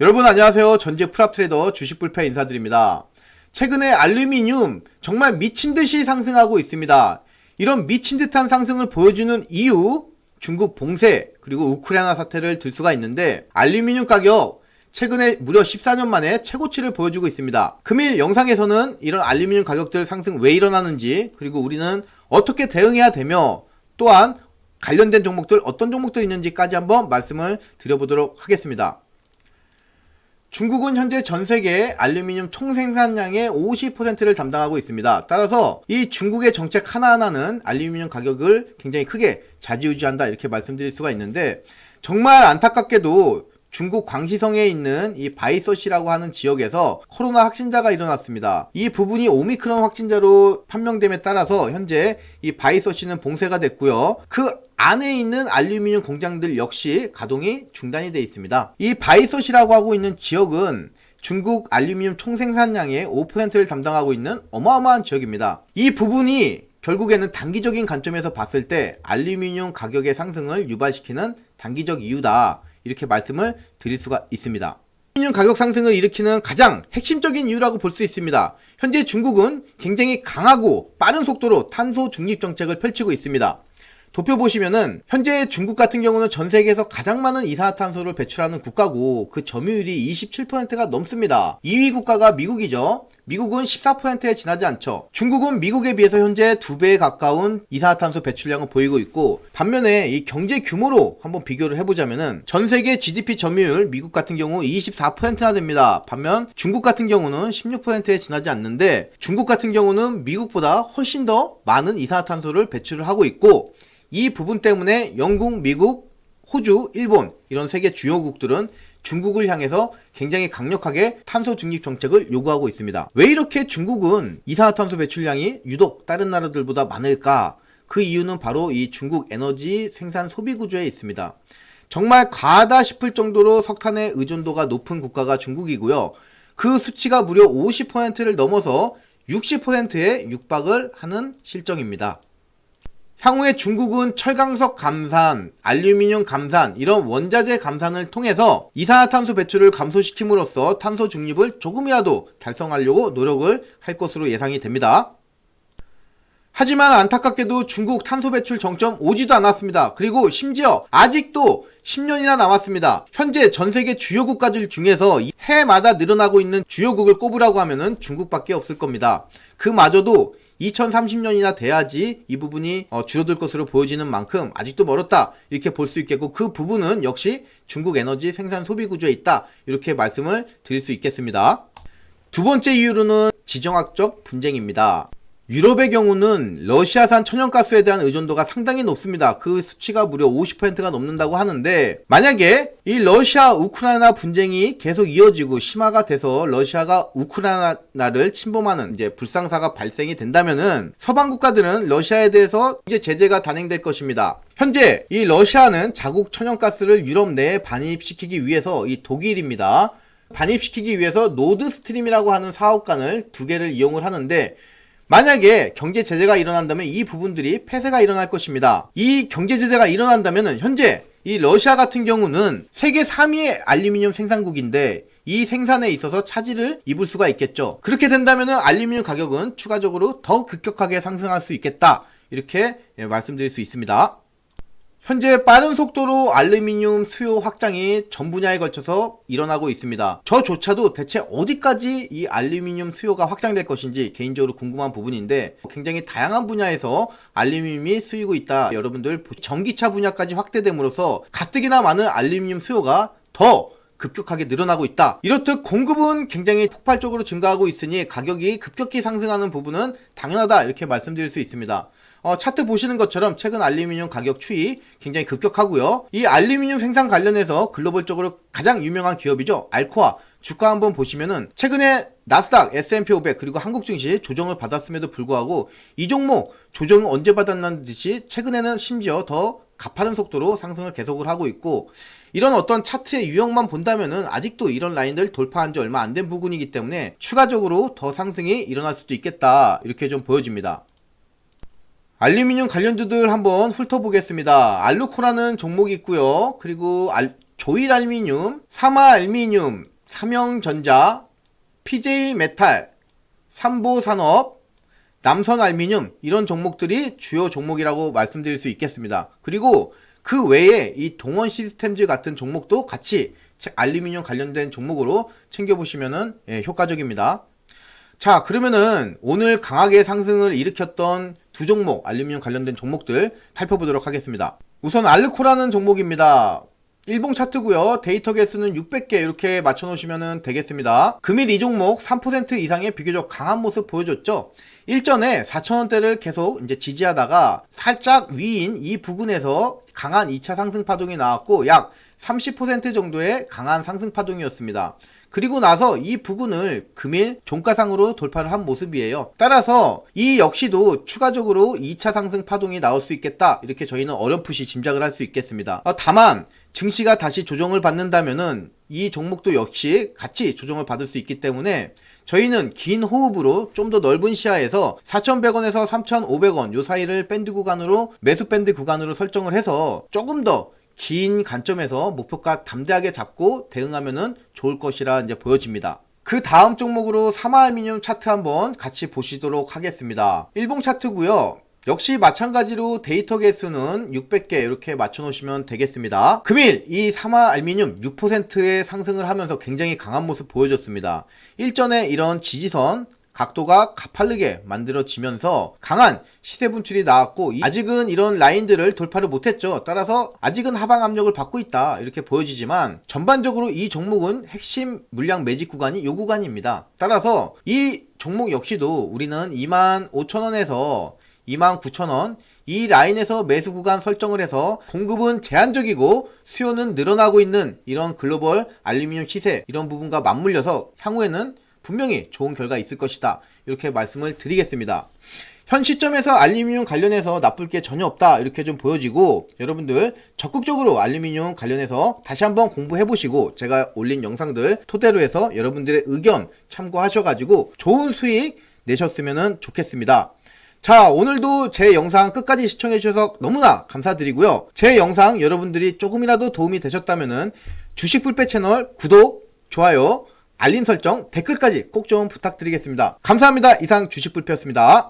여러분 안녕하세요. 전재 프랍트레이더 주식불패 인사드립니다. 최근에 알루미늄 정말 미친듯이 상승하고 있습니다. 이런 미친듯한 상승을 보여주는 이유, 중국 봉쇄 그리고 우크라이나 사태를 들 수가 있는데, 알루미늄 가격 최근에 무려 14년 만에 최고치를 보여주고 있습니다. 금일 영상에서는 이런 알루미늄 가격들 상승 왜 일어나는지, 그리고 우리는 어떻게 대응해야 되며, 또한 관련된 종목들 어떤 종목들이 있는지까지 한번 말씀을 드려보도록 하겠습니다. 중국은 현재 전세계 알루미늄 총생산량의 50%를 담당하고 있습니다. 따라서 이 중국의 정책 하나하나는 알루미늄 가격을 굉장히 크게 좌지우지한다, 이렇게 말씀드릴 수가 있는데, 정말 안타깝게도 중국 광시성에 있는 이 바이서시라고 하는 지역에서 코로나 확진자가 일어났습니다. 이 부분이 오미크론 확진자로 판명됨에 따라서 현재 이 바이서시는 봉쇄가 됐고요. 그 안에 있는 알루미늄 공장들 역시 가동이 중단이 되어 있습니다. 이 바이서시라고 하고 있는 지역은 중국 알루미늄 총생산량의 5%를 담당하고 있는 어마어마한 지역입니다. 이 부분이 결국에는 단기적인 관점에서 봤을 때 알루미늄 가격의 상승을 유발시키는 단기적 이유다, 이렇게 말씀을 드릴 수가 있습니다. 알루미늄 가격 상승을 일으키는 가장 핵심적인 이유라고 볼 수 있습니다. 현재 중국은 굉장히 강하고 빠른 속도로 탄소 중립 정책을 펼치고 있습니다. 도표 보시면은 현재 중국 같은 경우는 전 세계에서 가장 많은 이산화탄소를 배출하는 국가고, 그 점유율이 27%가 넘습니다. 2위 국가가 미국이죠. 미국은 14%에 지나지 않죠. 중국은 미국에 비해서 현재 2배에 가까운 이산화탄소 배출량을 보이고 있고, 반면에 이 경제 규모로 한번 비교를 해보자면은 전 세계 GDP 점유율 미국 같은 경우 24%나 됩니다. 반면 중국 같은 경우는 16%에 지나지 않는데, 중국 같은 경우는 미국보다 훨씬 더 많은 이산화탄소를 배출을 하고 있고, 이 부분 때문에 영국, 미국, 호주, 일본 이런 세계 주요국들은 중국을 향해서 굉장히 강력하게 탄소 중립 정책을 요구하고 있습니다. 왜 이렇게 중국은 이산화탄소 배출량이 유독 다른 나라들보다 많을까? 그 이유는 바로 이 중국 에너지 생산 소비 구조에 있습니다. 정말 과하다 싶을 정도로 석탄의 의존도가 높은 국가가 중국이고요. 그 수치가 무려 50%를 넘어서 60%에 육박을 하는 실정입니다. 향후에 중국은 철강석 감산, 알루미늄 감산, 이런 원자재 감산을 통해서 이산화탄소 배출을 감소시킴으로써 탄소 중립을 조금이라도 달성하려고 노력을 할 것으로 예상이 됩니다. 하지만 안타깝게도 중국 탄소 배출 정점 오지도 않았습니다. 그리고 심지어 아직도 10년이나 남았습니다. 현재 전세계 주요 국가들 중에서 해마다 늘어나고 있는 주요국을 꼽으라고 하면은 중국밖에 없을 겁니다. 그마저도 2030년이나 돼야지 이 부분이 줄어들 것으로 보여지는 만큼 아직도 멀었다, 이렇게 볼 수 있겠고, 그 부분은 역시 중국 에너지 생산 소비 구조에 있다, 이렇게 말씀을 드릴 수 있겠습니다. 두 번째 이유로는 지정학적 분쟁입니다. 유럽의 경우는 러시아산 천연가스에 대한 의존도가 상당히 높습니다. 그 수치가 무려 50%가 넘는다고 하는데, 만약에 이 러시아 우크라이나 분쟁이 계속 이어지고 심화가 돼서 러시아가 우크라이나를 침범하는 이제 불상사가 발생이 된다면은 서방 국가들은 러시아에 대해서 이제 제재가 단행될 것입니다. 현재 이 러시아는 자국 천연가스를 유럽 내에 반입시키기 위해서 이 독일입니다. 반입시키기 위해서 노드스트림이라고 하는 사업관을 2개를 이용을 하는데, 만약에 경제 제재가 일어난다면 이 부분들이 폐쇄가 일어날 것입니다. 이 경제 제재가 일어난다면 현재 이 러시아 같은 경우는 세계 3위의 알루미늄 생산국인데 이 생산에 있어서 차질을 입을 수가 있겠죠. 그렇게 된다면 알루미늄 가격은 추가적으로 더 급격하게 상승할 수 있겠다, 이렇게 말씀드릴 수 있습니다. 현재 빠른 속도로 알루미늄 수요 확장이 전 분야에 걸쳐서 일어나고 있습니다. 저조차도 대체 어디까지 이 알루미늄 수요가 확장될 것인지 개인적으로 궁금한 부분인데, 굉장히 다양한 분야에서 알루미늄이 쓰이고 있다. 여러분들 전기차 분야까지 확대됨으로써 가뜩이나 많은 알루미늄 수요가 더 급격하게 늘어나고 있다. 이렇듯 공급은 굉장히 폭발적으로 증가하고 있으니 가격이 급격히 상승하는 부분은 당연하다, 이렇게 말씀드릴 수 있습니다. 차트 보시는 것처럼 최근 알루미늄 가격 추이 굉장히 급격하고요. 이 알루미늄 생산 관련해서 글로벌적으로 가장 유명한 기업이죠. 알코아. 주가 한번 보시면은 최근에 나스닥, S&P 500 그리고 한국 증시 조정을 받았음에도 불구하고 이 종목 조정을 언제 받았다는 듯이 최근에는 심지어 더 가파른 속도로 상승을 계속을 하고 있고, 이런 어떤 차트의 유형만 본다면은 아직도 이런 라인들 돌파한 지 얼마 안 된 부분이기 때문에 추가적으로 더 상승이 일어날 수도 있겠다, 이렇게 좀 보여집니다. 알루미늄 관련주들 한번 훑어보겠습니다. 알루코라는 종목이 있고요. 그리고 조일알미늄, 삼화알미늄, 삼형전자, PJ메탈, 삼보산업, 남선알미늄 이런 종목들이 주요 종목이라고 말씀드릴 수 있겠습니다. 그리고 그 외에 이 동원시스템즈 같은 종목도 같이 알루미늄 관련된 종목으로 챙겨보시면 효과적입니다. 자, 그러면은 오늘 강하게 상승을 일으켰던 두 종목, 알루미늄 관련된 종목들 살펴보도록 하겠습니다. 우선 알르코라는 종목입니다. 일봉 차트고요. 데이터 개수는 600개 이렇게 맞춰놓으시면 되겠습니다. 금일 이 종목 3% 이상의 비교적 강한 모습 보여줬죠. 일전에 4,000원대를 계속 이제 지지하다가 살짝 위인 이 부근에서 강한 2차 상승 파동이 나왔고 약 30% 정도의 강한 상승 파동이었습니다. 그리고 나서 이 부근을 금일 종가상으로 돌파를 한 모습이에요. 따라서 이 역시도 추가적으로 2차 상승 파동이 나올 수 있겠다, 이렇게 저희는 어렴풋이 짐작을 할 수 있겠습니다. 다만 증시가 다시 조정을 받는다면은 이 종목도 역시 같이 조정을 받을 수 있기 때문에 저희는 긴 호흡으로 좀 더 넓은 시야에서 4,100원에서 3,500원 요 사이를 밴드 구간으로, 매수 밴드 구간으로 설정을 해서 조금 더 긴 관점에서 목표가 담대하게 잡고 대응하면은 좋을 것이라 이제 보여집니다. 그 다음 종목으로 삼화알미늄 차트 한번 같이 보시도록 하겠습니다. 일봉 차트고요. 역시 마찬가지로 데이터 개수는 600개 이렇게 맞춰 놓으시면 되겠습니다. 금일 이 삼화알미늄 6%의 상승을 하면서 굉장히 강한 모습 보여줬습니다. 일전에 이런 지지선 각도가 가파르게 만들어지면서 강한 시세 분출이 나왔고 아직은 이런 라인들을 돌파를 못했죠. 따라서 아직은 하방 압력을 받고 있다 이렇게 보여지지만 전반적으로 이 종목은 핵심 물량 매집 구간이 이 구간입니다. 따라서 이 종목 역시도 우리는 25,000원에서 29,000원 이 라인에서 매수 구간 설정을 해서 공급은 제한적이고 수요는 늘어나고 있는 이런 글로벌 알루미늄 시세 이런 부분과 맞물려서 향후에는 분명히 좋은 결과 있을 것이다 이렇게 말씀을 드리겠습니다. 현 시점에서 알루미늄 관련해서 나쁠 게 전혀 없다 이렇게 좀 보여지고, 여러분들 적극적으로 알루미늄 관련해서 다시 한번 공부해 보시고 제가 올린 영상들 토대로 해서 여러분들의 의견 참고하셔가지고 좋은 수익 내셨으면 좋겠습니다. 자, 오늘도 제 영상 끝까지 시청해 주셔서 너무나 감사드리고요. 제 영상 여러분들이 조금이라도 도움이 되셨다면은 주식불패 채널 구독, 좋아요, 알림 설정, 댓글까지 꼭 좀 부탁드리겠습니다. 감사합니다. 이상 주식불패였습니다.